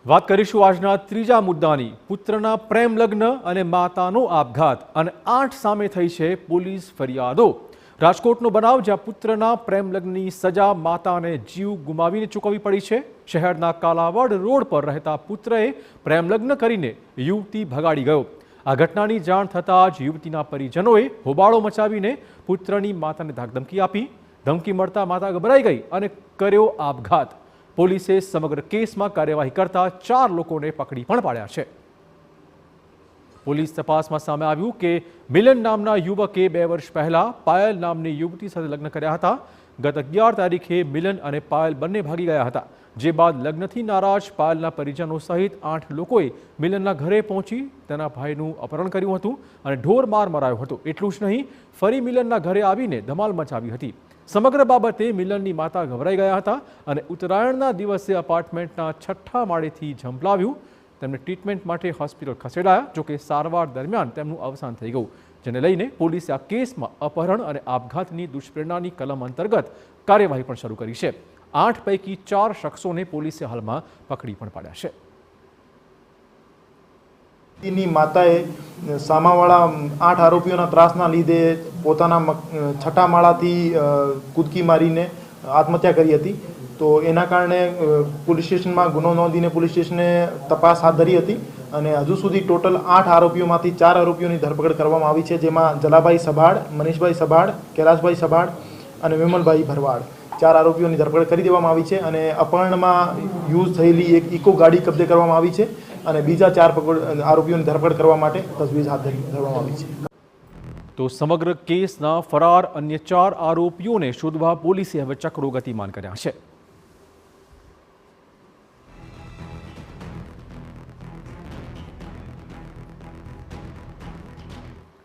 વાત કરીશું આજના ત્રીજા મુદ્દાની। પુત્રના પ્રેમ લગ્ન અને માતાનો આપઘાત અને 8 સામે થઈ છે પોલીસ ફરિયાદો। રાજકોટનો બનાવ જ્યાં પુત્રના પ્રેમ લગ્નની સજા માતાને જીવ ગુમાવીને ચૂકવવી પડી છે। શહેરના કાલાવડ રોડ પર રહેતા પુત્રએ પ્રેમ લગ્ન કરીને યુવતી ભગાડી ગયો। આ ઘટનાની જાણ થતાં જ યુવતીના પરિજનોએ હોબાળો મચાવીને પુત્રની માતાને ધાકધમકી આપી। ધમકી મળતા માતા ગભરાઈ ગઈ અને કર્યો આપઘાત। પોલીસે સમગ્ર કેસમાં કાર્યવાહી કરતા 4 લોકોને પકડી પણ પાડ્યા છે। પોલીસ તપાસમાં સામે આવ્યું કે મિલન નામના યુવકે 2 વર્ષ પહેલા પાયલ નામની યુવતી સાથે લગ્ન કર્યા હતા। ગત 11 તારીખે મિલન અને પાયલ બંને ભાગી ગયા હતા। જે બાદ લગ્નથી નારાજ પાયલના પરિજનો સહિત 8 લોકોએ મિલનના ઘરે પહોંચી તેના ભાઈનું અપહરણ કર્યું હતું અને ઢોર માર મરાયો હતો। એટલું જ નહીં, ફરી મિલનના ઘરે આવીને ધમાલ મચાવી હતી। સમગ્ર બાબતે મિલનની માતા ગભરાઈ ગયા હતા અને ઉત્તરાયણના દિવસે અપાર્ટમેન્ટના 6થા માળેથી ઝંપલાવ્યું। તેમને ટ્રીટમેન્ટ માટે હોસ્પિટલ ખસેડાયા। જોકે સારવાર દરમિયાન તેમનું અવસાન થઈ ગયું, જેને લઈને પોલીસે આ કેસમાં અપહરણ અને આપઘાતની દુષ્પ્રેરણાની કલમ અંતર્ગત કાર્યવાહી પણ શરૂ કરી છે। 8 પૈકી 4 શખ્સોને પોલીસે હાલમાં પકડી પણ પાડ્યા છે। ની માતાએ સામાવાળા 8 આરોપીઓના ત્રાસના લીધે પોતાના 6થા માળાથી કૂદકી મારીને આત્મહત્યા કરી હતી। તો એના કારણે પોલીસ સ્ટેશનમાં ગુનો નોંધીને પોલીસ સ્ટેશને તપાસ હાથ ધરી હતી અને હજુ સુધી ટોટલ 8 આરોપીઓમાંથી 4 આરોપીઓની ધરપકડ કરવામાં આવી છે, જેમાં જલાભાઈ સભાડ, મનીષભાઈ સભાડ, કૈલાશભાઈ સભાડ અને વિમલભાઈ ભરવાડ 4 આરોપીઓની ધરપકડ કરી દેવામાં આવી છે અને અપહરણમાં યુઝ થયેલી એક ઇકો ગાડી કબજે કરવામાં આવી છે અને બીજા 4 આરોપીઓની ધરપકડ કરવા માટે તજવીજ હાથ ધરવામાં આવી છે। તો સમગ્ર કેસના ફરાર અન્ય 4 આરોપીઓને શોધવા પોલીસે હવે ચક્રો ગતિમાન કર્યા છે।